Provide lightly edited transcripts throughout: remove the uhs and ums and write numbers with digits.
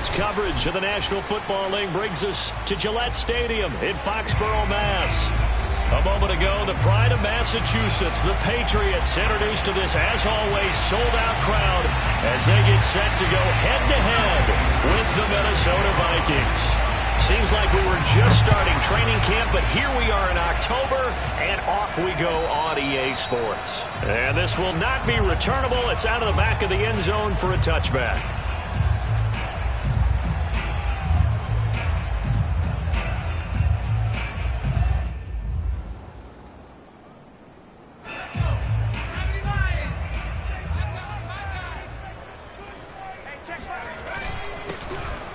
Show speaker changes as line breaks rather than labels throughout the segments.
Tonight's coverage of the National Football League brings us to Gillette Stadium in Foxborough, Mass. A moment ago, the pride of Massachusetts, the Patriots, introduced to this, as always, sold-out crowd as they get set to go head-to-head with the Minnesota Vikings. Seems like we were just starting training camp, but here we are in October, and off we go on EA Sports. And this will not be returnable. It's out of the back of the end zone for a touchback.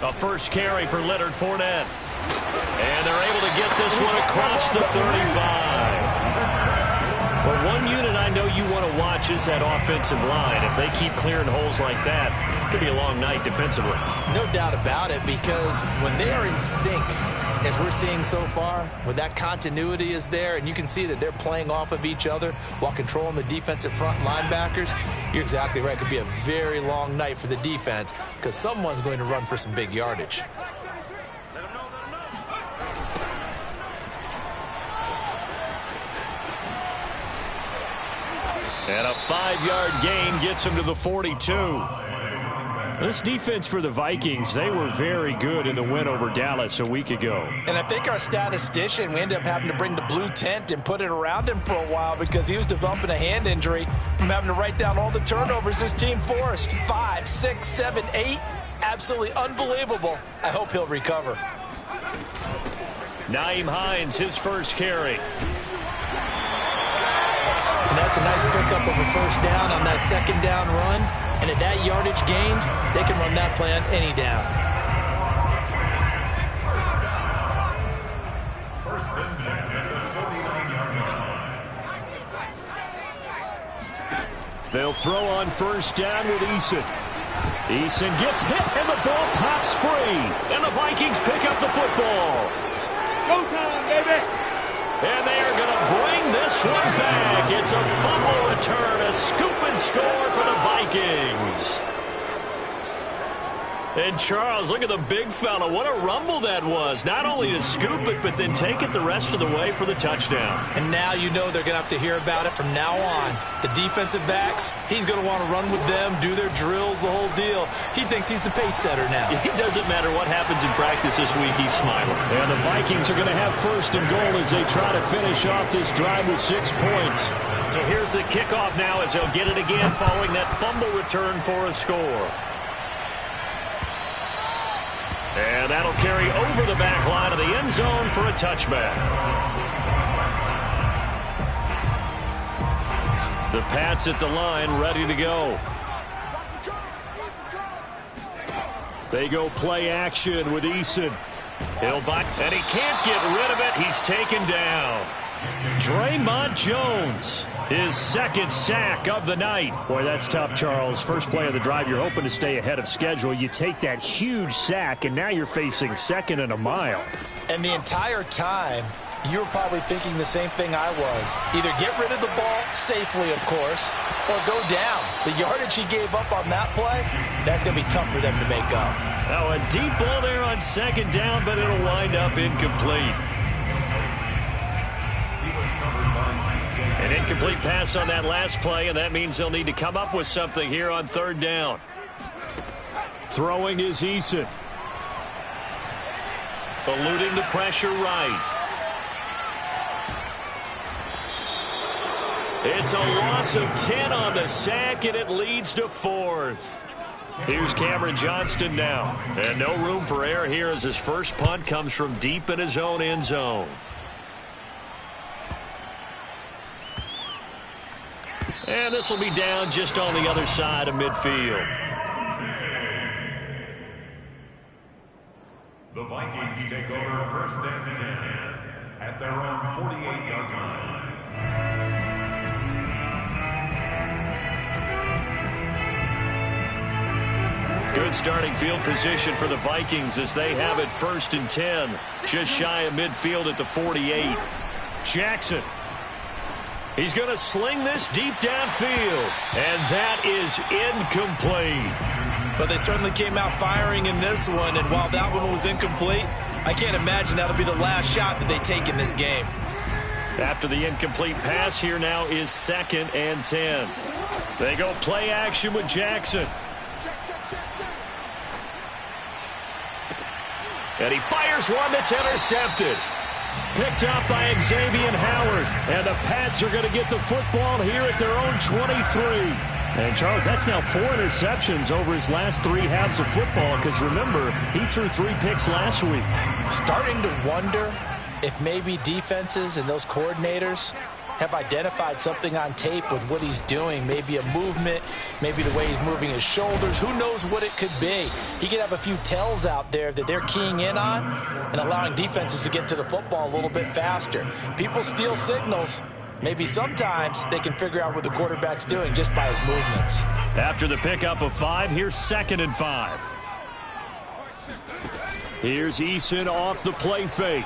A first carry for Leonard Fournette. And they're able to get this one across the 35. Well, one unit I know you want to watch is that offensive line. If they keep clearing holes like that, it could be a long night defensively.
No doubt about it, because when they are in sync, as we're seeing so far, when that continuity is there and you can see that they're playing off of each other while controlling the defensive front linebackers, you're exactly right. It could be a very long night for the defense because someone's going to run for some big yardage.
And a 5-yard gain gets him to the 42. This defense for the Vikings, they were very good in the win over Dallas a week ago.
And I think our statistician, we ended up having to bring the blue tent and put it around him for a while because he was developing a hand injury from having to write down all the turnovers this team forced. 5, 6, 7, 8. Absolutely unbelievable. I hope he'll recover.
Nyheim Hines, his first carry.
And that's a nice pickup of a first down on that second down run. And at that yardage gained, they can run that play on any down.
First and 10 at the 49-yard line.
They'll throw on first down with Eason. Eason gets hit and the ball pops free. And the Vikings pick up the football.
Go time, baby!
And they are going to bring this one back. It's a fumble return, a scoop and score for the Vikings. And Charles, look at the big fella. What a rumble that was. Not only to scoop it, but then take it the rest of the way for the touchdown.
And now you know they're going to have to hear about it from now on. The defensive backs, he's going to want to run with them, do their drills, the whole deal. He thinks he's the pace setter now.
It doesn't matter what happens in practice this week, he's smiling. And the Vikings are going to have first and goal as they try to finish off this drive with 6 points. So here's the kickoff now as they'll get it again following that fumble return for a score. And that'll carry over the back line of the end zone for a touchback. The Pats at the line, ready to go. They go play action with Eason. He'll bite, and he can't get rid of it. He's taken down. Draymond Jones, his second sack of the night. Boy, that's tough, Charles. First play of the drive, you're hoping to stay ahead of schedule. You take that huge sack, and now you're facing second and a mile.
And the entire time, you were probably thinking the same thing I was. Either get rid of the ball safely, of course, or go down. The yardage he gave up on that play, that's going to be tough for them to make up.
Now a deep ball there on second down, but it'll wind up incomplete. An incomplete pass on that last play, and that means they'll need to come up with something here on third down. Throwing is Eason. Eluding the pressure right. It's a loss of 10 on the sack, and it leads to fourth. Here's Cameron Johnston now. And no room for error here as his first punt comes from deep in his own end zone. And this will be down just on the other side of midfield.
The Vikings take over first and 10 at their own 48-yard line.
Good starting field position for the Vikings as they have it first and 10. Just shy of midfield at the 48. Jackson. He's going to sling this deep downfield. And that is incomplete.
But they certainly came out firing in this one, and while that one was incomplete, I can't imagine that'll be the last shot that they take in this game.
After the incomplete pass, here now is 2nd and 10. They go play action with Jackson. And he fires one that's intercepted. Picked up by Xavier Howard. And the Pats are going to get the football here at their own 23. And, Charles, that's now 4 interceptions over his last 3 halves of football. Because, remember, he threw 3 picks last week.
Starting to wonder if maybe defenses and those coordinators have identified something on tape with what he's doing. Maybe a movement, maybe the way he's moving his shoulders. Who knows what it could be? He could have a few tells out there that they're keying in on and allowing defenses to get to the football a little bit faster. People steal signals. Maybe sometimes they can figure out what the quarterback's doing just by his movements.
After the pickup of 5, here's 2nd and 5. Here's Eason off the play fake.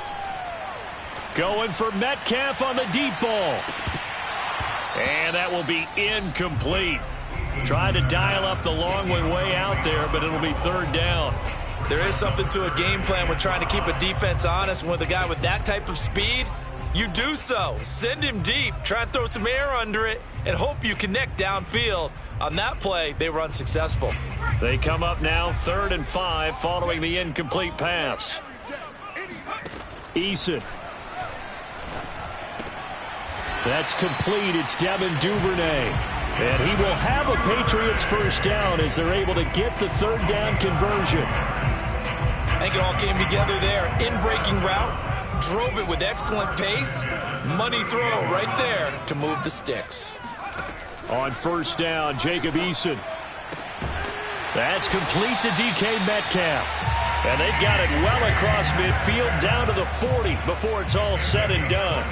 Going for Metcalf on the deep ball. And that will be incomplete. Trying to dial up the long way out there, but it'll be 3rd down.
There is something to a game plan with trying to keep a defense honest. With a guy with that type of speed, you do so. Send him deep. Try and throw some air under it and hope you connect downfield. On that play, they were unsuccessful.
They come up now 3rd and 5 following the incomplete pass. Eason. That's complete. It's Devin Duvernay. And he will have a Patriots 1st down as they're able to get the 3rd down conversion.
I think it all came together there. In-breaking route. Drove it with excellent pace. Money throw right there to move the sticks.
On 1st down, Jacob Eason. That's complete to DK Metcalf. And they've got it well across midfield down to the 40 before it's all said and done.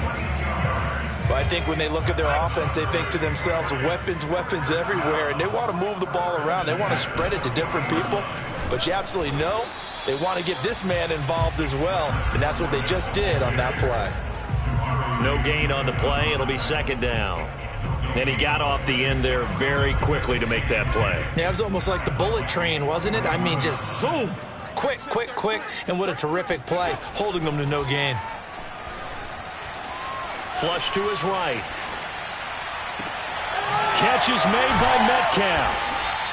But I think when they look at their offense, they think to themselves, weapons, weapons everywhere. And they want to move the ball around. They want to spread it to different people. But you absolutely know they want to get this man involved as well. And that's what they just did on that play.
No gain on the play. It'll be 2nd down. And he got off the end there very quickly to make that play.
Yeah, it was almost like the bullet train, wasn't it? I mean, just zoom. Quick, quick, quick. And what a terrific play, holding them to no gain.
Flush to his right. Catch is made by Metcalf.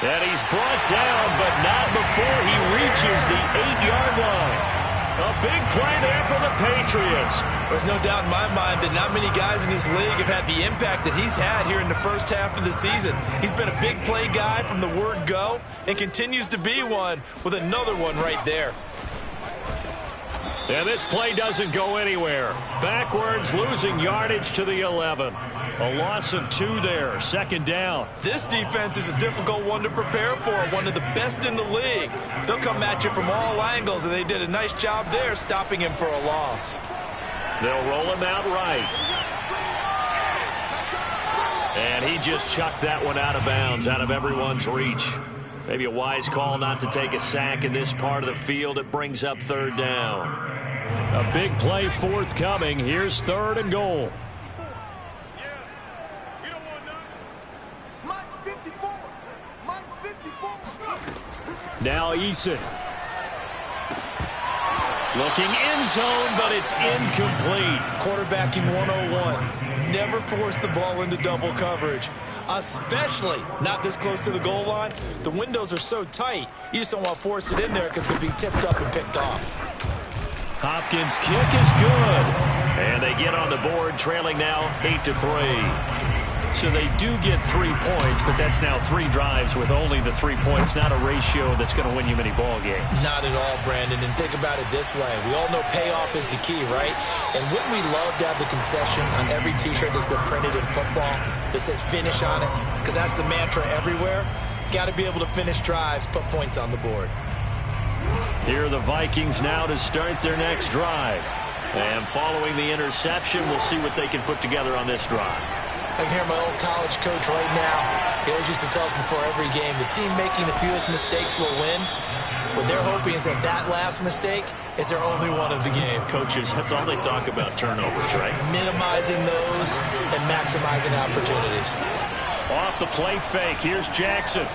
And he's brought down, but not before he reaches the 8-yard line. A big play there for the Patriots.
There's no doubt in my mind that not many guys in this league have had the impact that he's had here in the 1st half of the season. He's been a big play guy from the word go and continues to be one with another one right there.
And this play doesn't go anywhere. Backwards, losing yardage to the 11. A loss of 2 there, 2nd down.
This defense is a difficult one to prepare for, one of the best in the league. They'll come at you from all angles, and they did a nice job there stopping him for a loss.
They'll roll him out right. And he just chucked that one out of bounds, out of everyone's reach. Maybe a wise call not to take a sack in this part of the field. It brings up 3rd down. A big play forthcoming. Here's 3rd and goal. Now Eason. Looking end zone, but it's incomplete.
Quarterbacking 101. Never force the ball into double coverage. Especially not this close to the goal line. The windows are so tight, you just don't want to force it in there because it could be tipped up and picked off.
Hopkins' kick is good. And they get on the board, trailing now 8-3. So they do get 3 points, but that's now 3 drives with only the 3 points, not a ratio that's going to win you many ball games.
Not at all, Brandon. And think about it this way. We all know payoff is the key, right? And wouldn't we love to have the concession on every T-shirt that's been printed in football that says finish on it? Because that's the mantra everywhere. Got to be able to finish drives, put points on the board.
Here are the Vikings now to start their next drive. And following the interception, we'll see what they can put together on this drive.
I can hear my old college coach right now. He always used to tell us before every game, the team making the fewest mistakes will win. What they're hoping is that that last mistake is their only one of the game.
Coaches, that's all they talk about, turnovers, right?
Minimizing those and maximizing opportunities.
Off the play fake, here's Jackson.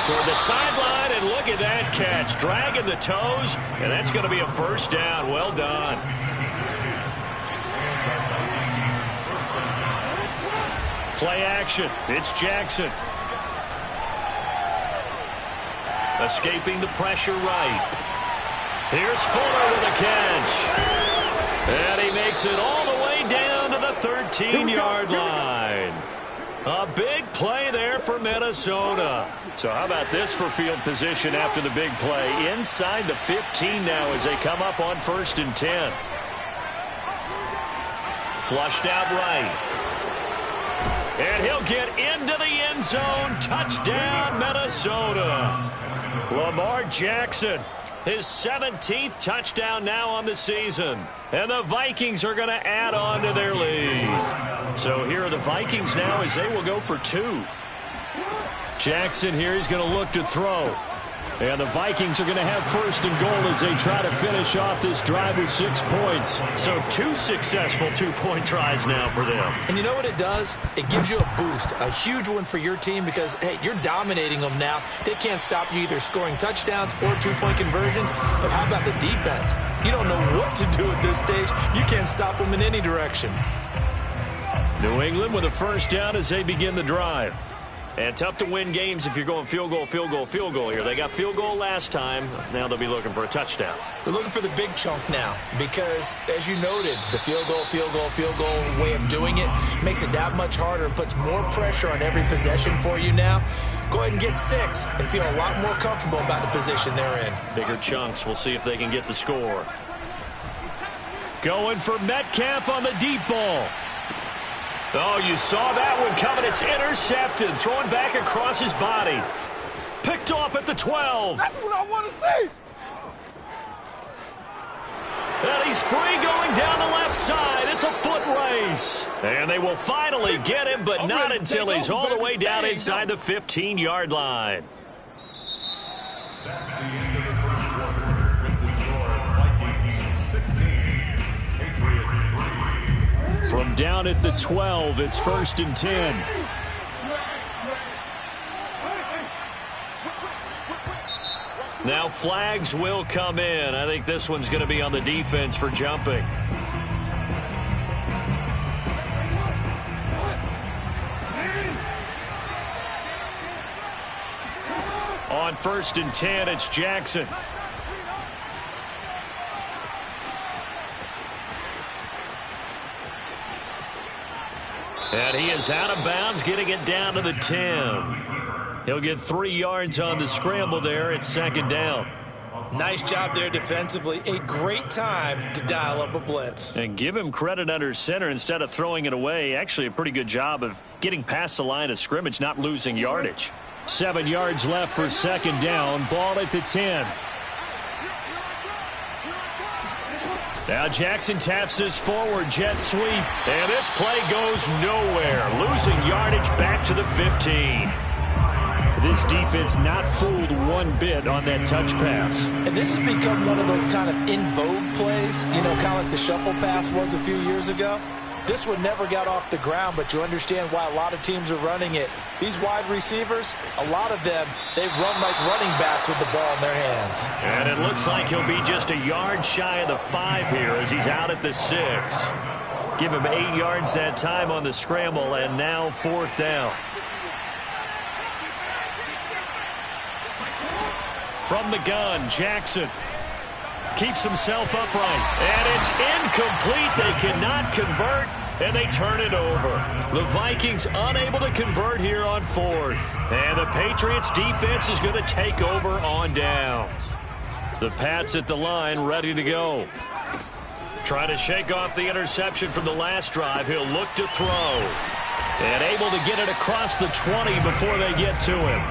Toward the sideline, and look at that catch. Dragging the toes, and that's going to be a first down. Well done. Play action. It's Jackson. Escaping the pressure right. Here's Fuller with a catch. And he makes it all the way down to the 13-yard line. A big play there for Minnesota. So how about this for field position after the big play? Inside the 15 now as they come up on 1st and 10. Flushed out right. And he'll get into the end zone. Touchdown, Minnesota. Lamar Jackson, his 17th touchdown now on the season. And the Vikings are going to add on to their lead. So here are the Vikings now as they will go for 2. Jackson here is going to look to throw. And the Vikings are going to have 1st and goal as they try to finish off this drive with 6 points. So 2 successful 2-point tries now for them.
And you know what it does? It gives you a boost, a huge one for your team because, hey, you're dominating them now. They can't stop you either scoring touchdowns or 2-point conversions. But how about the defense? You don't know what to do at this stage. You can't stop them in any direction.
New England with a first down as they begin the drive. And tough to win games if you're going field goal, field goal, field goal here. They got field goal last time. Now they'll be looking for a touchdown.
They're looking for the big chunk now because, as you noted, the field goal, field goal, field goal way of doing it makes it that much harder and puts more pressure on every possession for you now. Go ahead and get 6 and feel a lot more comfortable about the position they're in.
Bigger chunks. We'll see if they can get the score. Going for Metcalf on the deep ball. Oh, you saw that one coming. It's intercepted. Throwing back across his body. Picked off at the 12.
That's what I want to see.
And he's free going down the left side. It's a foot race. And they will finally get him, but not until he's all the way down inside the 15-yard line.
That's the end of the first quarter with the score Vikings 16, Patriots 3.
From down at the 12, it's 1st and 10. Now flags will come in. I think this one's going to be on the defense for jumping. On 1st and 10, it's Jackson. And he is out of bounds, getting it down to the 10. He'll get 3 yards on the scramble there. It's 2nd down.
Nice job there defensively. A great time to dial up a blitz.
And give him credit under center instead of throwing it away. Actually, a pretty good job of getting past the line of scrimmage, not losing yardage. 7 yards left for 2nd down. Ball at the 10. Now Jackson taps this forward jet sweep. And this play goes nowhere. Losing yardage back to the 15. This defense not fooled one bit on that touch pass.
And this has become one of those kind of in vogue plays, you know, kind of like the shuffle pass was a few years ago. This one never got off the ground, but you understand why a lot of teams are running it. These wide receivers, a lot of them, they've run like running backs with the ball in their hands.
And it looks like he'll be just a yard shy of the 5 here as he's out at the 6. Give him 8 yards that time on the scramble, and now 4th down. From the gun, Jackson keeps himself upright. And it's incomplete. They cannot convert, and they turn it over. The Vikings unable to convert here on 4th. And the Patriots defense is going to take over on downs. The Pats at the line ready to go. Trying to shake off the interception from the last drive. He'll look to throw. And able to get it across the 20 before they get to him.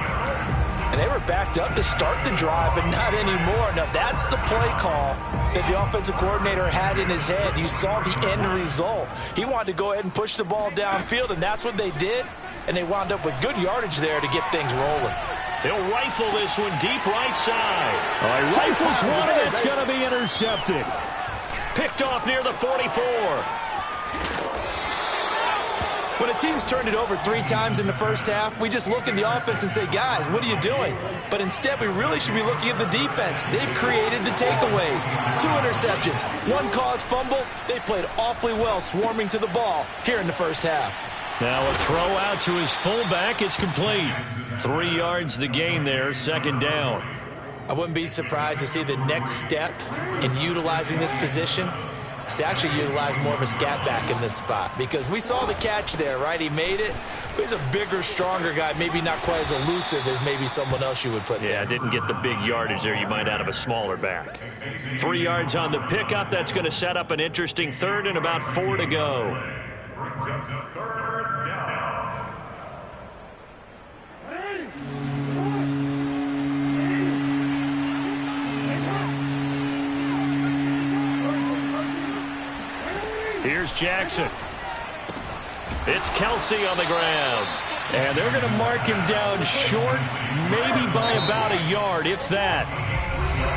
And they were backed up to start the drive, but not anymore. Now, that's the play call that the offensive coordinator had in his head. You saw the end result. He wanted to go ahead and push the ball downfield, and that's what they did. And they wound up with good yardage there to get things rolling.
He'll rifle this one deep right side. He rifles one, and it's going to be intercepted. Picked off near the 44.
When a team's turned it over 3 times in the first half, we just look at the offense and say, guys, what are you doing? But instead, we really should be looking at the defense. They've created the takeaways. 2 interceptions, 1 caused fumble. They played awfully well swarming to the ball here in the first half.
Now a throw out to his fullback is complete. 3 yards the gain there, 2nd down.
I wouldn't be surprised to see the next step in utilizing this position is to actually utilize more of a scat back in this spot, because we saw the catch there, right? He made it. He's a bigger, stronger guy, maybe not quite as elusive as maybe someone else you would put there.
Yeah, didn't get the big yardage there you might out of a smaller back. 3 yards on the pickup. That's going to set up an interesting 3rd and about 4 to go.
Brings up the 3rd down.
Here's Jackson. It's Kelsey on the ground. And they're going to mark him down short, maybe by about a yard, if that.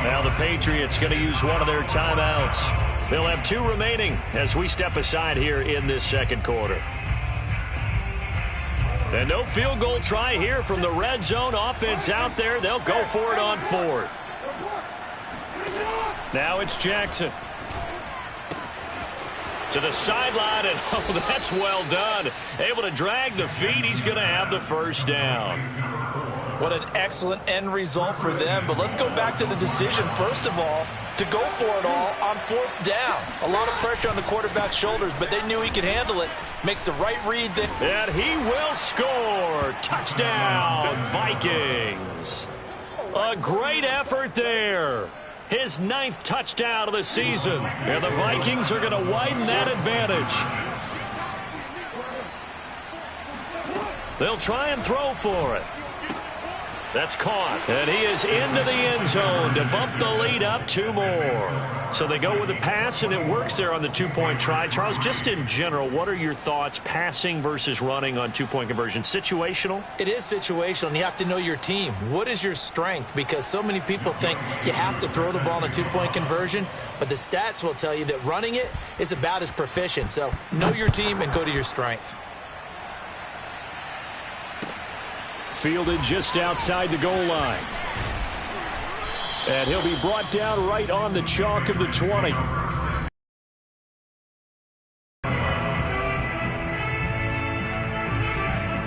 Now the Patriots going to use one of their timeouts. They'll have 2 remaining as we step aside here in this 2nd quarter. And no field goal try here from the red zone offense out there. They'll go for it on 4th. Now it's Jackson. To the sideline, and oh, that's well done. Able to drag the feet. He's going to have the 1st down.
What an excellent end result for them. But let's go back to the decision, first of all, to go for it all on 4th down. A lot of pressure on the quarterback's shoulders, but they knew he could handle it. Makes the right read.
And he will score. Touchdown, Vikings. A great effort there. His 9th touchdown of the season. And the Vikings are going to widen that advantage. They'll try and throw for it. That's caught. And he is into the end zone to bump the lead up 2 more. So they go with the pass, and it works there on the 2-point try. Charles, just in general, what are your thoughts passing versus running on 2-point conversion? Situational?
It is situational, and you have to know your team. What is your strength? Because so many people think you have to throw the ball in a 2-point conversion, but the stats will tell you that running it is about as proficient. So know your team and go to your strength.
Fielded just outside the goal line. And he'll be brought down right on the chalk of the 20.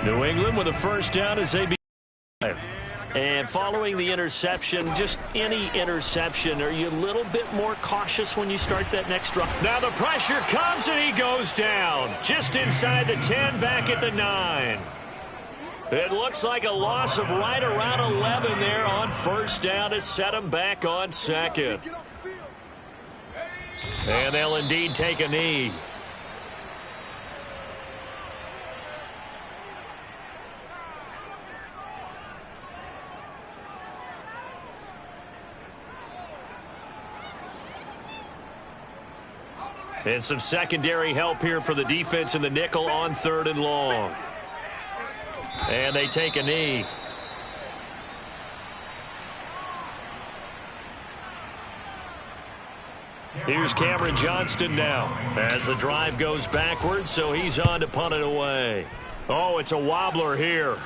New England with a 1st down as they begin. And following the interception, just any interception, are you a little bit more cautious when you start that next drive? Now the pressure comes, and he goes down. Just inside the 10, back at the 9. It looks like a loss of right around 11 there on 1st down to set him back on 2nd. And they'll indeed take a knee. And some secondary help here for the defense in the nickel on 3rd and long. And they take a knee. Here's Cameron Johnston now as the drive goes backwards, so he's on to punt it away. Oh, it's a wobbler here.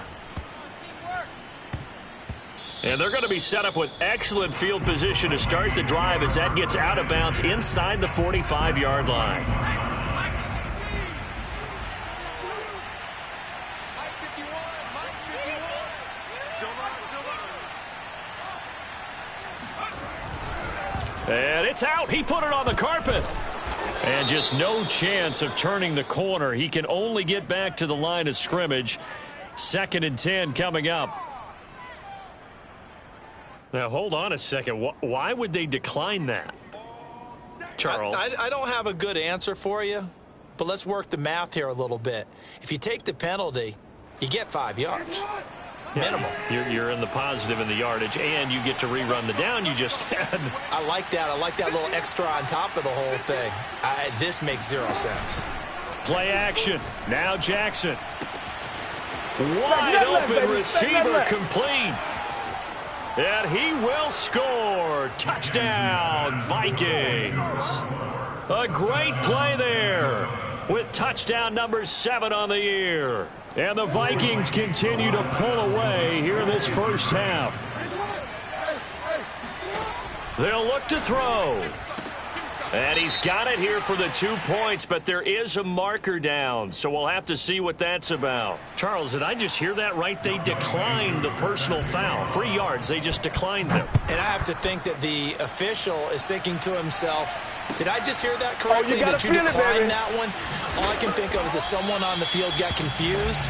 And they're going to be set up with excellent field position to start the drive as that gets out of bounds inside the 45-yard line. And it's out. He put it on the carpet. And just no chance of turning the corner. He can only get back to the line of scrimmage. 2nd and 10 coming up. Now, hold on a second. Why would they decline that? Charles?
I don't have a good answer for you, but let's work the math here a little bit. If you take the penalty, you get 5 yards. Minimal.
You're in the positive in the yardage, and you get to rerun the down you just had.
I like that. I like that little extra on top of the whole thing. This makes 0 sense.
Play action. Now Jackson. Wide open receiver complete. And he will score. Touchdown, Vikings. A great play there. with touchdown number 7 on the year. And the Vikings continue to pull away here in this first half. They'll look to throw. And he's got it here for the 2 points, but there is a marker down, so we'll have to see what that's about. Charles, did I just hear that right? They declined the personal foul. 3 yards, they just declined them.
And I have to think that the official is thinking to himself, did I just hear that correctly, that you declined that one? All I can think of is that someone on the field got confused.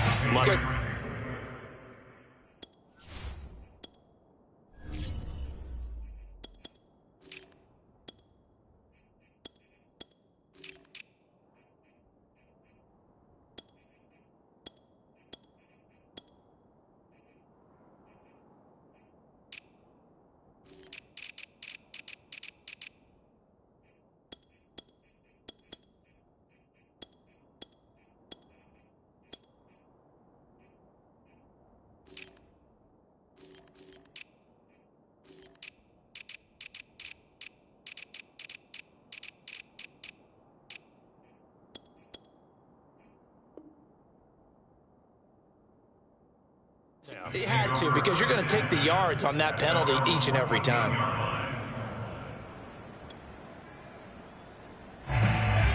He had to, because you're going to take the yards on that penalty each and every time.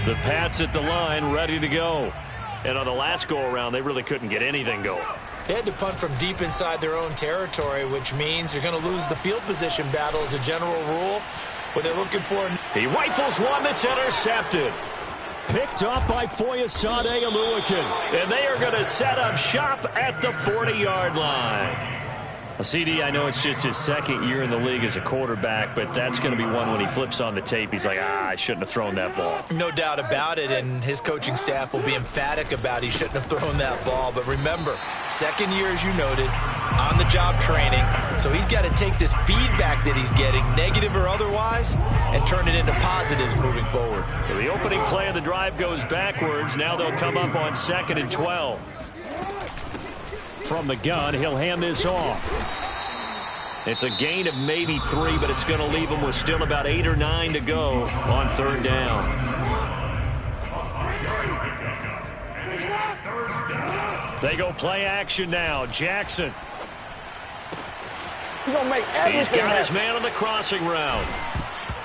The Pats at the line, ready to go. And on the last go-around, they really couldn't get anything going.
They had to punt from deep inside their own territory, which means you're going to lose the field position battle as a general rule. What they're looking for.
He rifles one that's intercepted. Picked up by Foyesade Aluakin. And they are going to set up shop at the 40-yard line. CD, I know it's just his second year in the league as a quarterback, but that's going to be one when he flips on the tape. He's like, I shouldn't have thrown that ball.
No doubt about it, and his coaching staff will be emphatic about he shouldn't have thrown that ball. But remember, second year, as you noted, on-the-job training. So he's got to take this feedback that he's getting, negative or otherwise, and turn it into positives moving forward.
So the opening play of the drive goes backwards. Now they'll come up on 2nd and 12. From the gun, he'll hand this off. It's a gain of maybe 3, but it's going to leave him with still about 8 or 9 to go on 3rd down. They go play action now. Jackson. He's got his man on the crossing route.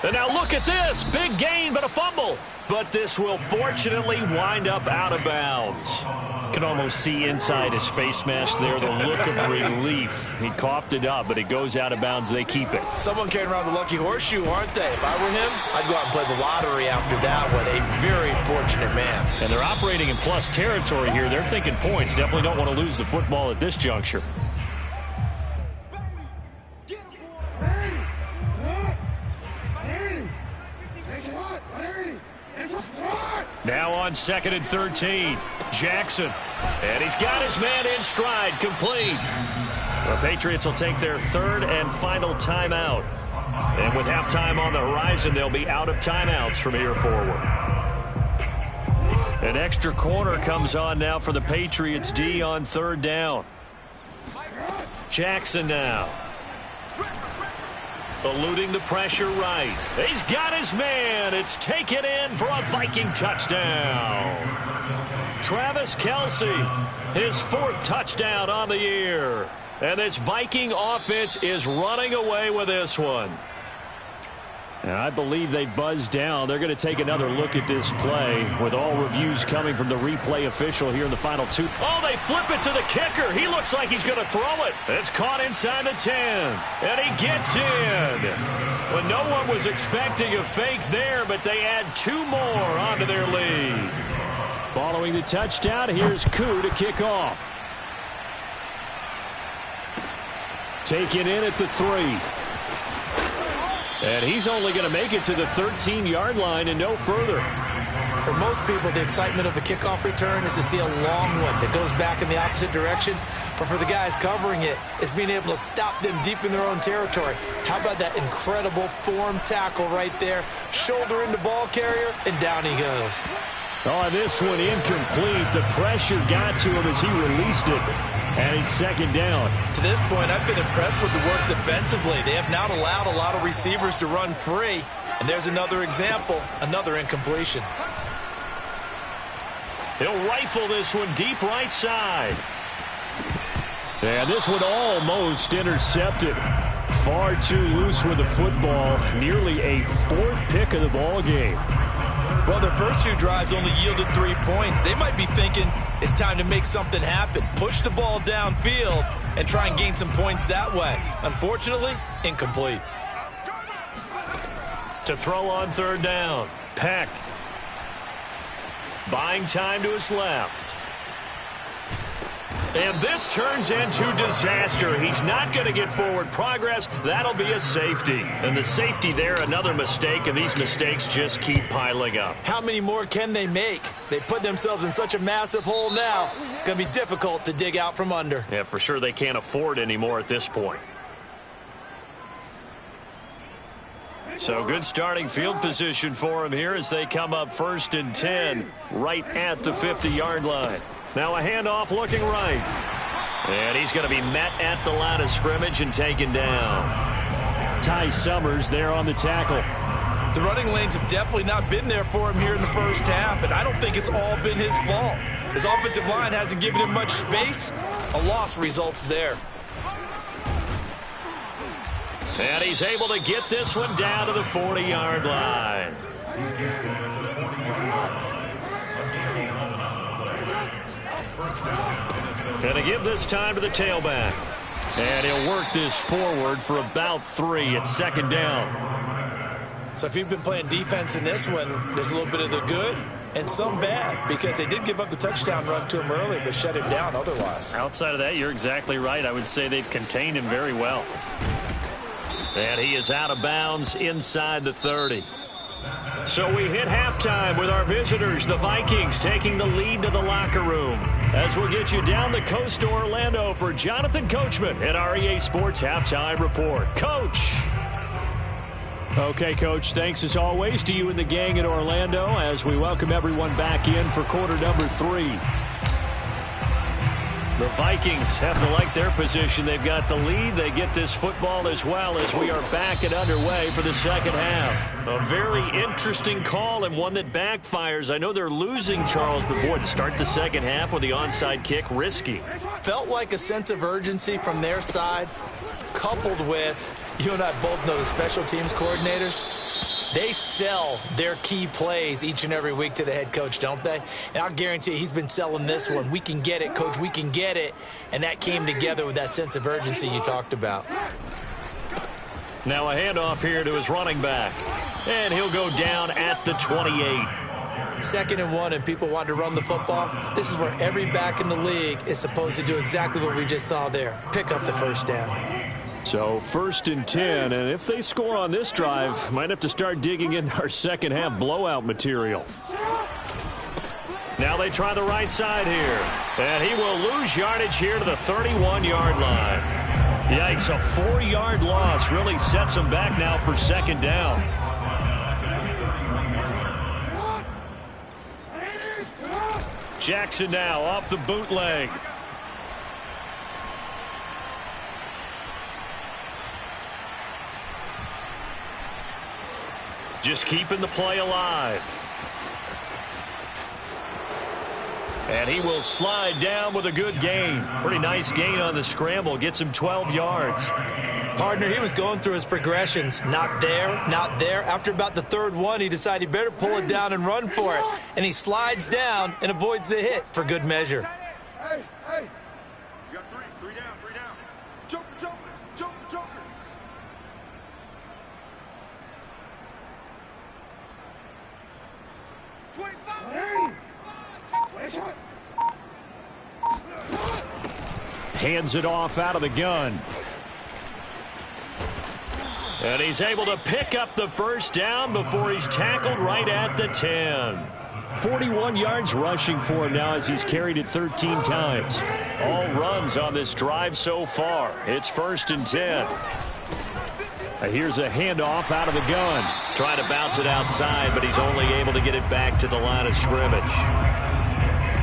And now look at this. Big gain, but a fumble. But this will fortunately wind up out of bounds. You can almost see inside his face mask there the look of relief. He coughed it up, but it goes out of bounds. They keep it.
Someone carrying around the lucky horseshoe, aren't they? If I were him, I'd go out and play the lottery after that one. A very fortunate man.
And they're operating in plus territory here. They're thinking points. Definitely don't want to lose the football at this juncture. Now on 2nd and 13, Jackson. And he's got his man in stride, complete. The Patriots will take their 3rd and final timeout. And with halftime on the horizon, they'll be out of timeouts from here forward. An extra corner comes on now for the Patriots D on 3rd down. Jackson now. Eluding the pressure right. He's got his man. It's taken in for a Viking touchdown. Travis Kelce, his 4th touchdown on the year. And this Viking offense is running away with this one. And I believe they buzzed down. They're going to take another look at this play with all reviews coming from the replay official here in the final 2. Oh, they flip it to the kicker. He looks like he's going to throw it. It's caught inside the 10. And he gets in. When no one was expecting a fake there, but they add 2 more onto their lead. Following the touchdown, here's Koo to kick off. Taken in at the 3. And he's only going to make it to the 13-yard line and no further.
For most people, the excitement of the kickoff return is to see a long one that goes back in the opposite direction. But for the guys covering it, it's being able to stop them deep in their own territory. How about that incredible form tackle right there? Shoulder into ball carrier, and down he goes.
Oh, this one incomplete. The pressure got to him as he released it. And it's 2nd down.
To this point, I've been impressed with the work defensively. They have not allowed a lot of receivers to run free. And there's another example, another incompletion.
He'll rifle this one deep right side. And this one almost intercepted. Far too loose with the football. Nearly a 4th pick of the ball game.
Well, their first 2 drives only yielded 3 points. They might be thinking it's time to make something happen. Push the ball downfield and try and gain some points that way. Unfortunately, incomplete.
To throw on 3rd down. Peck. Buying time to his left. And this turns into disaster. He's not going to get forward progress. That'll be a safety. And the safety there, another mistake, and these mistakes just keep piling up.
How many more can they make? They put themselves in such a massive hole now. Going to be difficult to dig out from under.
Yeah, for sure they can't afford any more at this point. So good starting field position for him here as they come up 1st and 10 right at the 50-yard line. Now a handoff looking right. And he's going to be met at the line of scrimmage and taken down. Ty Summers there on the tackle.
The running lanes have definitely not been there for him here in the first half, and I don't think it's all been his fault. His offensive line hasn't given him much space. A loss results there.
And he's able to get this one down to the 40-yard line. And to give this time to the tailback. And he'll work this forward for about 3 at 2nd down.
So if you've been playing defense in this one, there's a little bit of the good and some bad, because they did give up the touchdown run to him earlier, but shut him down otherwise.
Outside of that, you're exactly right. I would say they've contained him very well. And he is out of bounds inside the 30. So we hit halftime with our visitors, the Vikings, taking the lead to the locker room. As we'll get you down the coast to Orlando for Jonathan Coachman at REA Sports Halftime Report. Coach. Okay, Coach, thanks as always to you and the gang in Orlando as we welcome everyone back in for quarter number 3. The Vikings have to like their position. They've got the lead. They get this football as well as we are back and underway for the second half. A very interesting call and one that backfires. I know they're losing, Charles, but boy, to start the second half with the onside kick, risky.
Felt like a sense of urgency from their side, coupled with, you and I both know the special teams coordinators. They sell their key plays each and every week to the head coach, don't they? And I'll guarantee you he's been selling this one. We can get it, Coach. We can get it. And that came together with that sense of urgency you talked about.
Now a handoff here to his running back. And he'll go down at the 28.
2nd and 1, and people want to run the football. This is where every back in the league is supposed to do exactly what we just saw there. Pick up the first down.
So 1st and 10, and if they score on this drive, might have to start digging in our second half blowout material. Now they try the right side here, and he will lose yardage here to the 31-yard line. Yikes, a 4-yard loss really sets him back now for 2nd down. Jackson now off the bootleg. Just keeping the play alive. And he will slide down with a good gain. Pretty nice gain on the scramble. Gets him 12 yards.
Partner, he was going through his progressions. Not there, not there. After about the 3rd one, he decided he better pull it down and run for it. And he slides down and avoids the hit for good measure.
Hey. You got 3 down. Joker. 25.
Hands it off out of the gun. And he's able to pick up the first down before he's tackled right at the 10. 41 yards rushing for him now as he's carried it 13 times. All runs on this drive so far. It's 1st and 10. Here's a handoff out of the gun. Trying to bounce it outside, but he's only able to get it back to the line of scrimmage.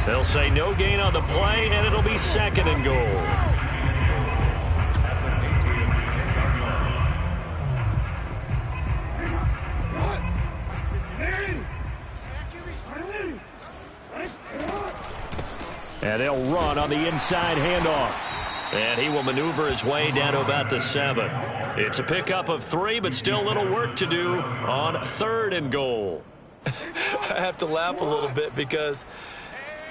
They'll say no gain on the play, and it'll be 2nd and goal. And they'll run on the inside handoff. And he will maneuver his way down to about the 7. It's a pickup of 3, but still a little work to do on 3rd and goal.
I have to laugh a little bit because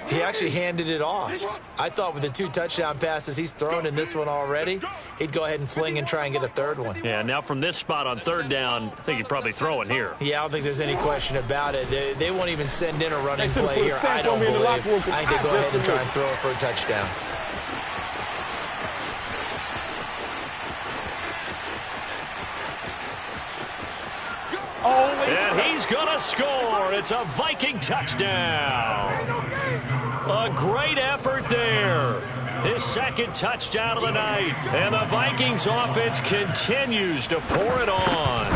he actually handed it off. I thought with the 2 touchdown passes he's thrown in this one already, he'd go ahead and fling and try and get a 3rd one.
Yeah, now from this spot on 3rd down, I think he'd probably throw it here.
Yeah, I don't think there's any question about it. They won't even send in a running play here, I don't believe. I think they go ahead and try and throw it for a touchdown.
And he's going to score. It's a Viking touchdown. A great effort there. His 2nd touchdown of the night. And the Vikings offense continues to pour it on.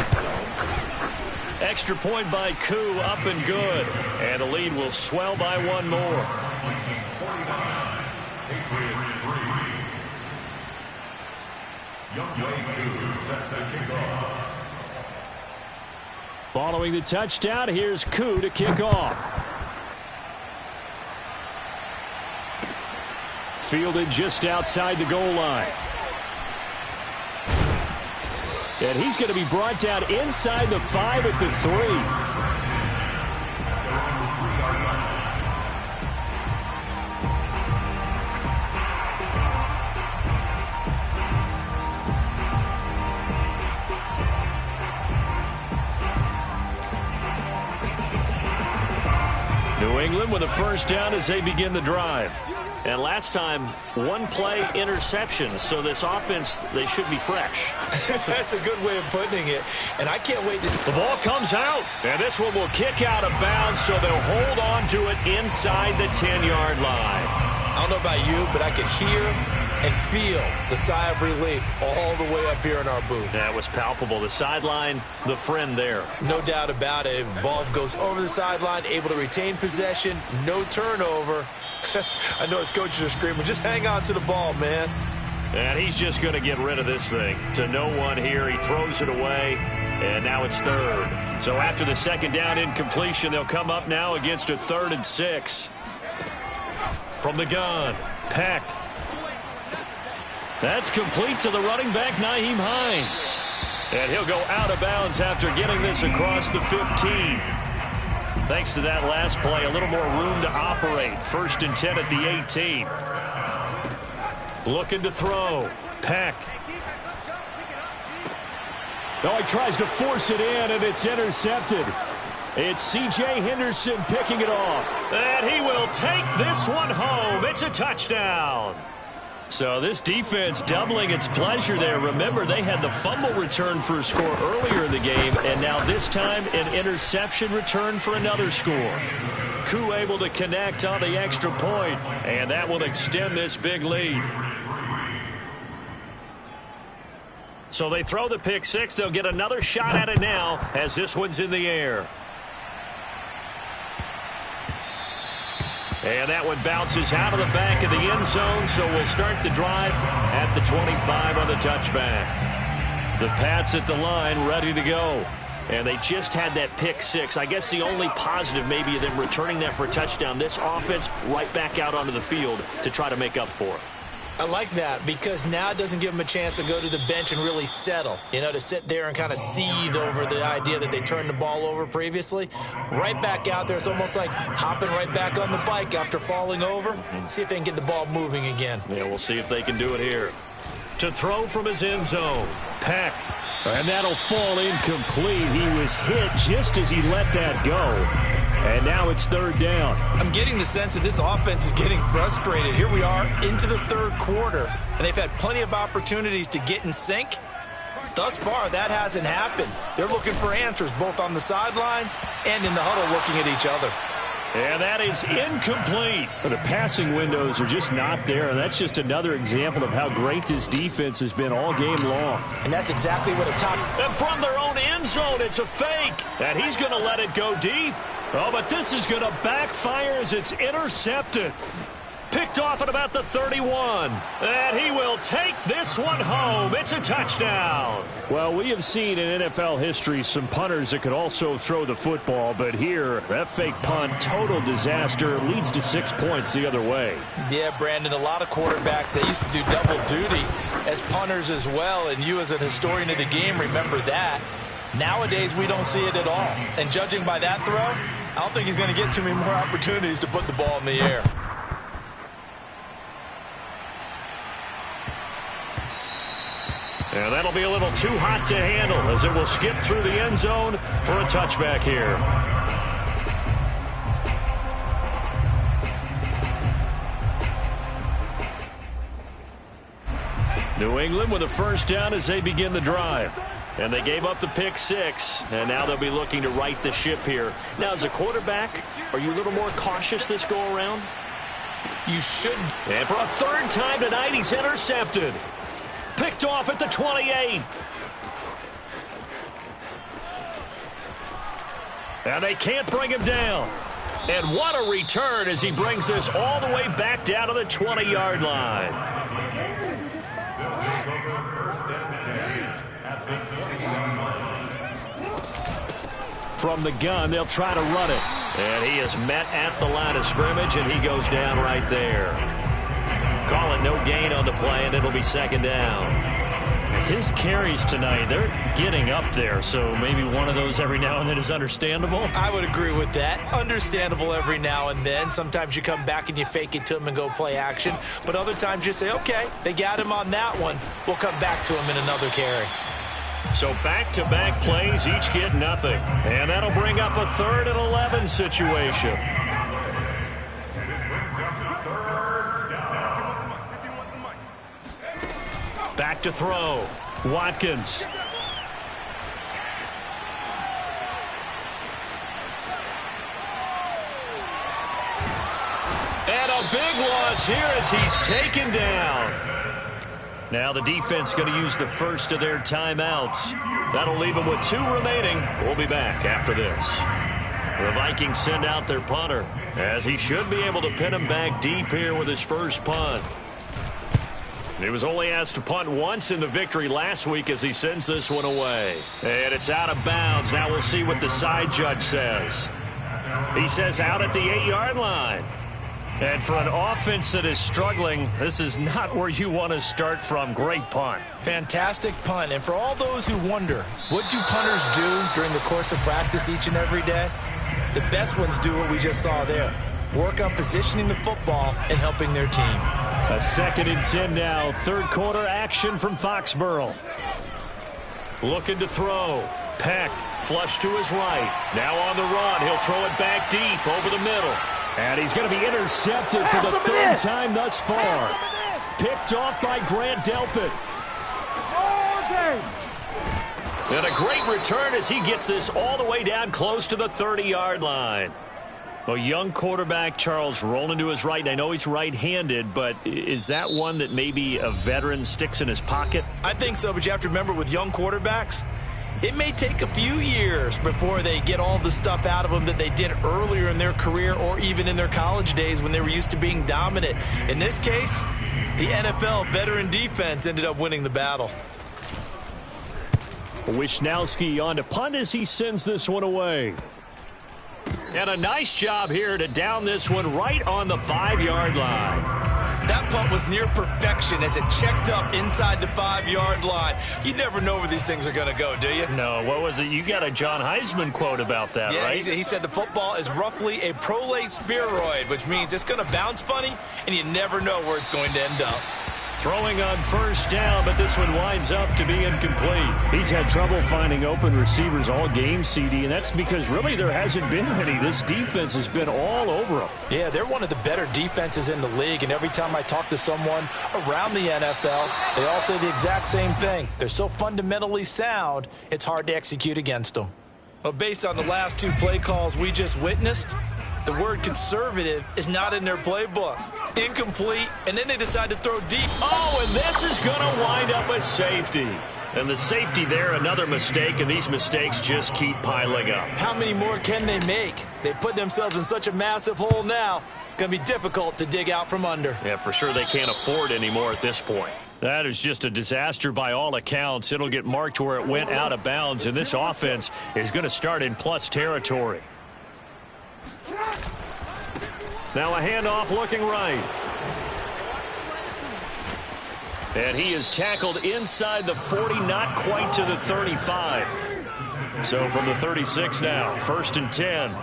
Extra point by Koo, up and good. And the lead will swell by 1 more.
Patriots 3. Youngway Koo set to kick off.
Following the touchdown, here's Koo to kick off. Fielded just outside the goal line. And he's going to be brought down inside the 5 at the 3. New England with a 1st down as they begin the drive. And last time, 1 play interception. So this offense, they should be fresh.
That's a good way of putting it. And I can't wait to...
The ball comes out. And this one will kick out of bounds, so they'll hold on to it inside the 10-yard line.
I don't know about you, but I could hear and feel the sigh of relief all the way up here in our booth.
That was palpable. The sideline, the friend there.
No doubt about it. Ball goes over the sideline, able to retain possession, no turnover. I know his coaches are screaming, just hang on to the ball, man.
And he's just going to get rid of this thing. To no one here. He throws it away, and now it's 3rd. So after the 2nd down incompletion, they'll come up now against a 3rd and 6. From the gun, Peck. That's complete to the running back, Nyheim Hines. And he'll go out of bounds after getting this across the 15. Thanks to that last play, a little more room to operate. 1st and 10 at the 18. Looking to throw. Peck. Oh, he tries to force it in, and it's intercepted. It's C.J. Henderson picking it off. And he will take this one home. It's a touchdown. So this defense doubling its pleasure there. Remember, they had the fumble return for a score earlier in the game, and now this time an interception return for another score. Koo able to connect on the extra point, and that will extend this big lead. So they throw the pick 6. They'll get another shot at it now as this one's in the air. And that one bounces out of the back of the end zone, so we'll start the drive at the 25 on the touchback. The Pats at the line ready to go. And they just had that pick 6. I guess the only positive maybe of them returning that for a touchdown. This offense right back out onto the field to try to make up for it.
I like that because now it doesn't give them a chance to go to the bench and really settle, you know, to sit there and kind of seethe over the idea that they turned the ball over previously. Right back out there, it's almost like hopping right back on the bike after falling over. See if they can get the ball moving again.
Yeah, we'll see if they can do it here. To throw from his end zone, Peck. And that'll fall incomplete. He was hit just as he let that go. And now it's 3rd down.
I'm getting the sense that this offense is getting frustrated. Here we are into the 3rd quarter, and they've had plenty of opportunities to get in sync. Thus far, that hasn't happened. They're looking for answers both on the sidelines and in the huddle looking at each other.
And that is incomplete. The passing windows are just not there, and that's just another example of how great this defense has been all game long.
And that's exactly what a top...
And from their own end zone, it's a fake. And he's going to let it go deep. Oh, but this is going to backfire as it's intercepted. Picked off at about the 31. And he will take this one home. It's a touchdown. Well, we have seen in NFL history some punters that could also throw the football. But here, that fake punt, total disaster, leads to 6 points the other way.
Yeah, Brandon, a lot of quarterbacks, they used to do double duty as punters as well. And you as an historian of the game remember that. Nowadays, we don't see it at all. And judging by that throw, I don't think he's going to get too many more opportunities to put the ball in the air.
And that'll be a little too hot to handle as it will skip through the end zone for a touchback here. New England with a first down as they begin the drive. And they gave up the pick 6, and now they'll be looking to right the ship here. Now, as a quarterback, are you a little more cautious this go-around?
You should.
And for a third time tonight, he's intercepted. Picked off at the 28. And they can't bring him down. And what a return as he brings this all the way back down to the 20-yard line.
They'll take over first and 10 at the 21 line.
From the gun, they'll try to run it. And he is met at the line of scrimmage, and he goes down right there. Call it no gain on the play, and it'll be second down.
His carries tonight, they're getting up there, so maybe one of those every now and then is understandable.
I would agree with that. Understandable every now and then. Sometimes you come back and you fake it to him and go play action. But other times you say, okay, they got him on that one. We'll come back to him in another carry.
So back-to-back plays, each get nothing. And that'll bring up a 3rd and 11 situation. Back to throw. Watkins. And a big loss here as he's taken down. Now the defense going to use the first of their timeouts. That'll leave them with 2 remaining. We'll be back after this. The Vikings send out their punter as he should be able to pin him back deep here with his first punt. He was only asked to punt once in the victory last week as he sends this one away. And it's out of bounds. Now we'll see what the side judge says. He says out at the 8-yard line. And for an offense that is struggling, this is not where you want to start from. Great punt.
Fantastic punt. And for all those who wonder, what do punters do during the course of practice each and every day? The best ones do what we just saw there. Work on positioning the football and helping their team.
A 2nd and 10 now. 3rd quarter action from Foxborough. Looking to throw. Peck flush to his right. Now on the run. He'll throw it back deep over the middle. And he's going to be intercepted for the 3rd time thus far. Picked off by Grant Delpit. And a great return as he gets this all the way down close to the 30-yard line. A young quarterback, Charles, rolling to his right. And I know he's right-handed, but is that one that maybe a veteran sticks in his pocket?
I think so, but you have to remember with young quarterbacks, it may take a few years before they get all the stuff out of them that they did earlier in their career or even in their college days when they were used to being dominant. In this case, the NFL veteran defense ended up winning the battle.
Wisnowski on to punt as he sends this one away. And a nice job here to down this one right on the 5-yard line.
That punt was near perfection as it checked up inside the 5-yard line. You never know where these things are going to go, do you?
No, what was it? You got a John Heisman quote about that,
yeah,
right?
He said the football is roughly a prolate spheroid, which means it's going to bounce funny, and you never know where it's going to end up.
Throwing on first down, but this one winds up to be incomplete.
He's had trouble finding open receivers all game, CD, and that's because really there hasn't been many. This defense has been all over them.
Yeah, they're one of the better defenses in the league, and every time I talk to someone around the NFL, they all say the exact same thing. They're so fundamentally sound, it's hard to execute against them. Well, based on the last 2 play calls we just witnessed, the word conservative is not in their playbook. Incomplete, and then they decide to throw deep.
Oh, and this is going to wind up a safety. And the safety there, another mistake, and these mistakes just keep piling up.
How many more can they make? They put themselves in such a massive hole now. Going to be difficult to dig out from under.
Yeah, for sure they can't afford anymore at this point. That is just a disaster by all accounts. It'll get marked where it went out of bounds, and this offense is going to start in plus territory. Now a handoff looking right. And he is tackled inside the 40, not quite to the 35. So from the 36 now, 1st and 10.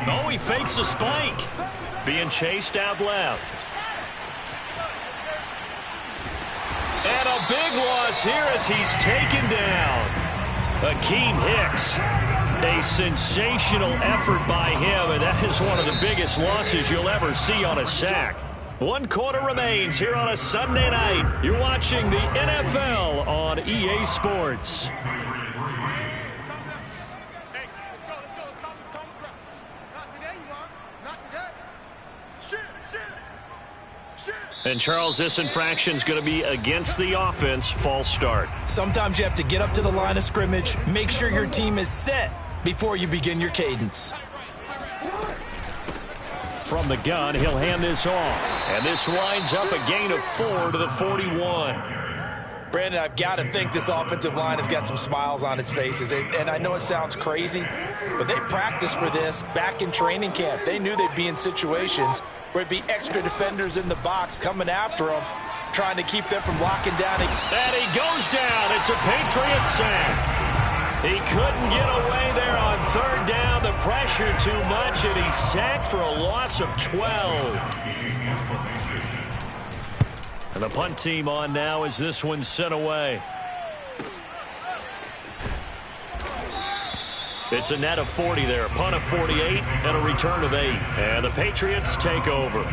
Oh, he fakes the spike. Being chased out left. And a big loss here as he's taken down. Akeem Hicks. A sensational effort by him, and that is one of the biggest losses you'll ever see on a sack. 1 quarter remains here on a Sunday night. You're watching the NFL on EA Sports. And, Charles, this infraction is going to be against the offense. False start.
Sometimes you have to get up to the line of scrimmage, make sure your team is set before you begin your cadence.
From the gun, he'll hand this off. And this winds up a gain of 4 to the 41.
Brandon, I've got to think this offensive line has got some smiles on its faces. And I know it sounds crazy, but they practiced for this back in training camp. They knew they'd be in situations where it'd be extra defenders in the box coming after them, trying to keep them from locking down.
And he goes down. It's a Patriot sack. He couldn't get away there on 3rd down. The pressure too much, and he's sacked for a loss of 12. And the punt team on now as this one's sent away. It's a net of 40 there. Punt of 48 and a return of 8. And the Patriots take over.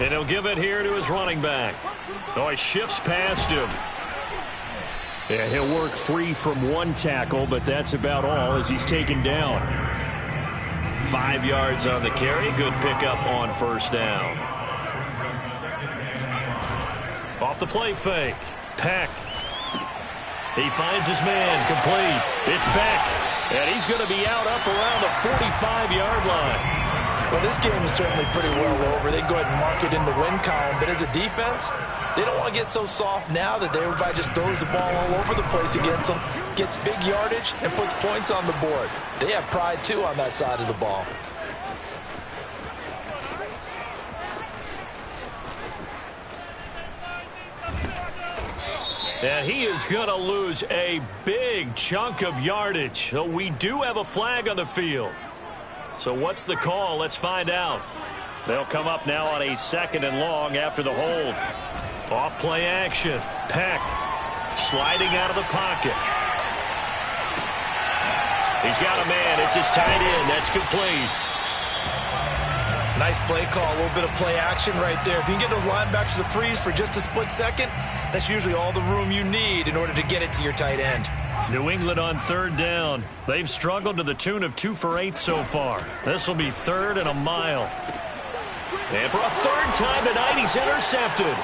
And he'll give it here to his running back. Oh, he shifts past him. Yeah, he'll work free from 1 tackle, but that's about all as he's taken down. 5 yards on the carry. Good pickup on 1st down. Off the play fake. Peck. He finds his man. Complete. It's Peck. And he's going to be out up around the 45-yard line.
Well, this game is certainly pretty well over. They go ahead and mark it in the win column. But as a defense, they don't want to get so soft now that everybody just throws the ball all over the place against them, gets big yardage, and puts points on the board. They have pride, too, on that side of the ball.
And he is going to lose a big chunk of yardage. So we do have a flag on the field. So what's the call? Let's find out. They'll come up now on a 2nd and long after the hold. Off play action. Peck sliding out of the pocket. He's got a man. It's his tight end. That's complete.
Nice play call. A little bit of play action right there. If you can get those linebackers to freeze for just a split second, that's usually all the room you need in order to get it to your tight end.
New England on 3rd down. They've struggled to the tune of 2 for 8 so far. This will be 3rd and a mile. And for a 3rd time tonight, he's intercepted.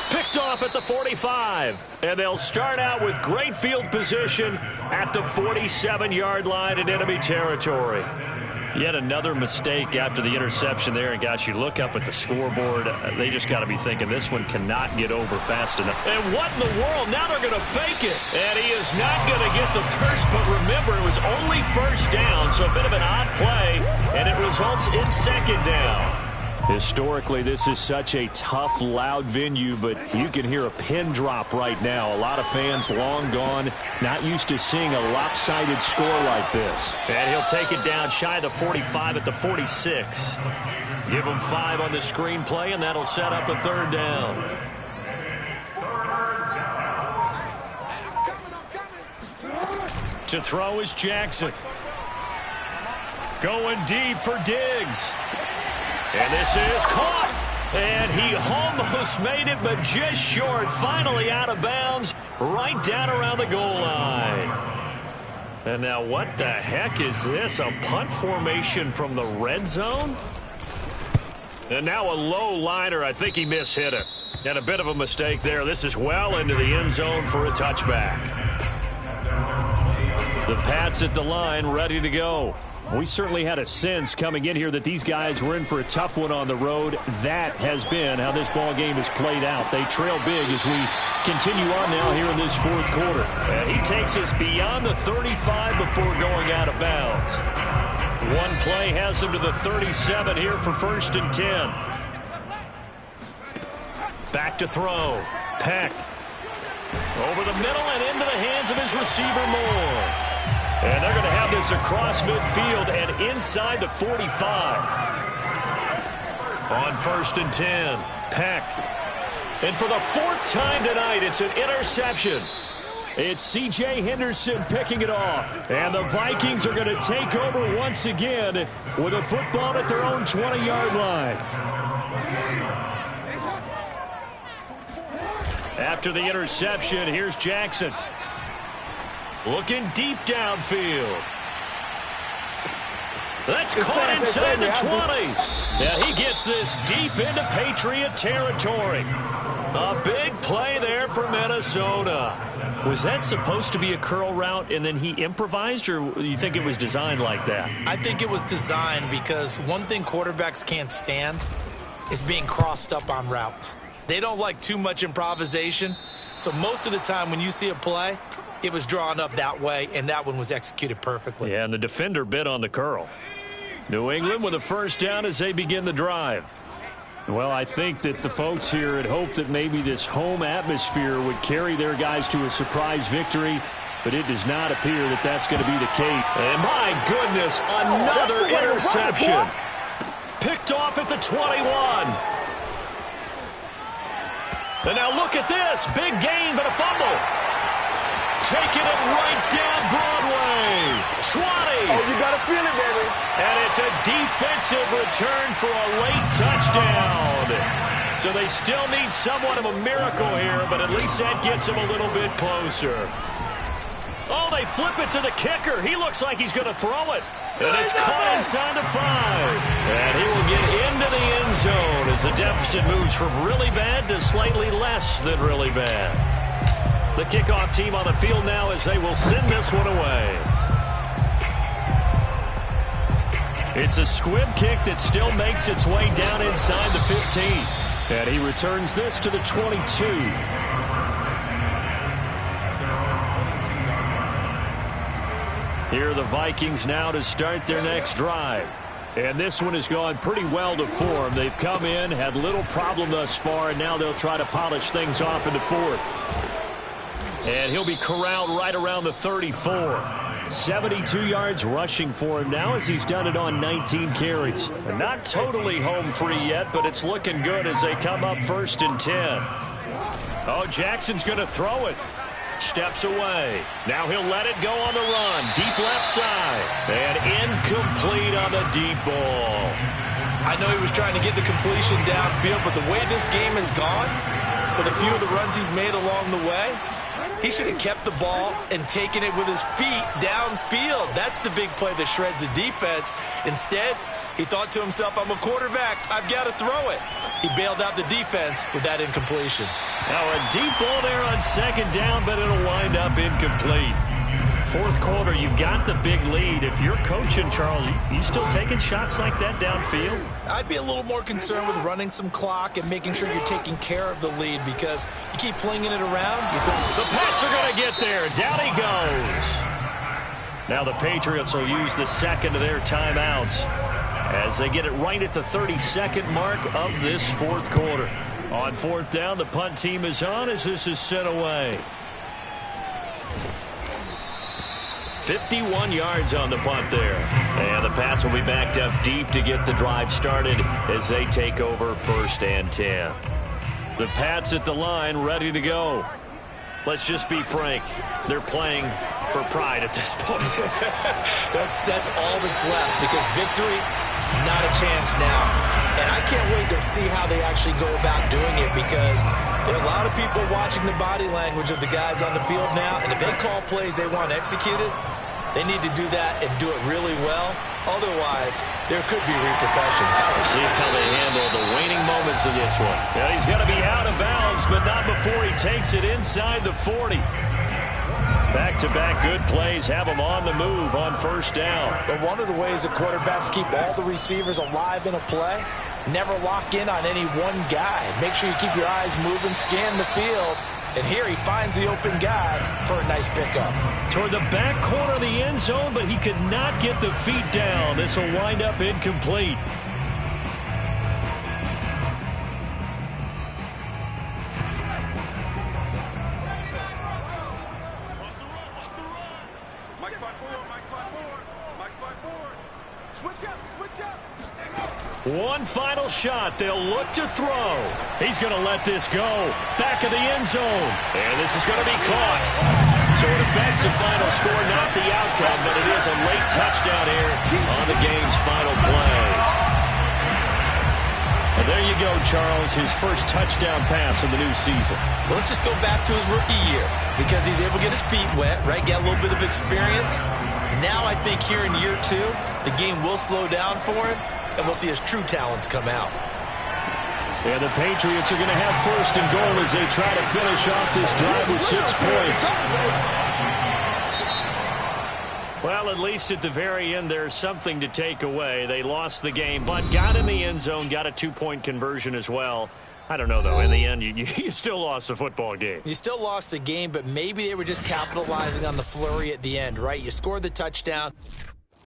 Picked off at the 45. And they'll start out with great field position at the 47-yard line in enemy territory. Yet another mistake after the interception there. And, gosh, you look up at the scoreboard. They just got to be thinking this one cannot get over fast enough. And what in the world? Now they're going to fake it. And he is not going to get the first. But remember, it was only 1st down, so a bit of an odd play. And it results in 2nd down. Historically, this is such a tough, loud venue, but you can hear a pin drop right now. A lot of fans long gone, not used to seeing a lopsided score like this. And he'll take it down shy of the 45 at the 46. Give him 5 on the screenplay, and that'll set up a 3rd down. To throw is Jackson. Going deep for Diggs. And this is caught. And he almost made it, but just short. Finally out of bounds, right down around the goal line. And now what the heck is this? A punt formation from the red zone? And now a low liner. I think he mishit it. And a bit of a mistake there. This is well into the end zone for a touchback. The Pats at the line, ready to go. We certainly had a sense coming in here that these guys were in for a tough one on the road. That has been how this ball game has played out. They trail big as we continue on now here in this fourth quarter.
And he takes us beyond the 35 before going out of bounds. One play has him to the 37 here for 1st and 10. Back to throw. Peck. Over the middle and into the hands of his receiver Moore. And they're going to have this across midfield and inside the 45. On 1st and 10, Peck. And for the 4th time tonight, it's an interception. It's C.J. Henderson picking it off. And the Vikings are going to take over once again with a football at their own 20-yard line. After the interception, here's Jackson. Looking deep downfield. That's caught inside the 20. Yeah, he gets this deep into Patriot territory. A big play there for Minnesota. Was that supposed to be a curl route and then he improvised, or do you think it was designed like that?
I think it was designed because one thing quarterbacks can't stand is being crossed up on routes. They don't like too much improvisation. So most of the time when you see a play, it was drawn up that way, and that one was executed perfectly.
Yeah, and the defender bit on the curl. New England with a 1st down as they begin the drive. Well, I think that the folks here had hoped that maybe this home atmosphere would carry their guys to a surprise victory, but it does not appear that that's going to be the case. And my goodness, another interception. Picked off at the 21. And now look at this. Big gain, but a fumble. Taking it right down Broadway. 20.
Oh, you got to feel it, baby.
And it's a defensive return for a late touchdown. So they still need somewhat of a miracle here, but at least that gets them a little bit closer. Oh, they flip it to the kicker. He looks like he's going to throw it. And it's caught inside the 5. And he will get into the end zone as the deficit moves from really bad to slightly less than really bad. The kickoff team on the field now as they will send this one away. It's a squib kick that still makes its way down inside the 15. And he returns this to the 22. Here are the Vikings now to start their next drive. And this one has gone pretty well to form. They've come in, had little problem thus far, and now they'll try to polish things off in the 4th. And he'll be corralled right around the 34. 72 yards rushing for him now as he's done it on 19 carries. And not totally home free yet, but it's looking good as they come up 1st and 10. Oh, Jackson's going to throw it. Steps away. Now he'll let it go on the run. Deep left side. And incomplete on the deep ball.
I know he was trying to get the completion downfield, but the way this game has gone, with a few of the runs he's made along the way, he should have kept the ball and taken it with his feet downfield. That's the big play that shreds the defense. Instead, he thought to himself, I'm a quarterback. I've got to throw it. He bailed out the defense with that incompletion.
Now a deep ball there on 2nd down, but it'll wind up incomplete. 4th quarter, you've got the big lead. If you're coaching, Charles, you still taking shots like that downfield?
I'd be a little more concerned with running some clock and making sure you're taking care of the lead because you keep flinging it around.
The Pats are going to get there. Down he goes. Now the Patriots will use the 2nd of their timeouts as they get it right at the 32nd mark of this 4th quarter. On 4th down, the punt team is on as this is sent away. 51 yards on the punt there. And the Pats will be backed up deep to get the drive started as they take over 1st and 10. The Pats at the line ready to go. Let's just be frank. They're playing for pride at this point.
That's all that's left because victory, not a chance now. And I can't wait to see how they actually go about doing it because there are a lot of people watching the body language of the guys on the field now. And if they call plays they want executed, They need to do that and do it really well. Otherwise, there could be repercussions.
We'll see how they handle the waning moments of this one. Yeah, he's going to be out of bounds, but not before he takes it inside the 40. Back-to-back good plays have him on the move on first down.
But one of the ways that quarterbacks keep all the receivers alive in a play, never lock in on any one guy. Make sure you keep your eyes moving, scan the field. And here he finds the open guy for a nice pickup.
Toward the back corner of the end zone, but he could not get the feet down. This will wind up incomplete. One final shot. They'll look to throw. He's going to let this go. Back of the end zone. And this is going to be caught. So it affects the final score, not the outcome, but it is a late touchdown here on the game's final play. And there you go, Charles, his first touchdown pass of the new season.
Well, let's just go back to his rookie year because he's able to get his feet wet, right? Get a little bit of experience. Now I think here in year 2, the game will slow down for him, and we'll see his true talents come out.
And the Patriots are going to have first and goal as they try to finish off this drive with 6 points. Well, at least at the very end, there's something to take away. They lost the game, but got in the end zone, got a 2-point conversion as well. I don't know, though. In the end, you still lost the football game.
You still lost the game, but maybe they were just capitalizing on the flurry at the end, right? You scored the touchdown.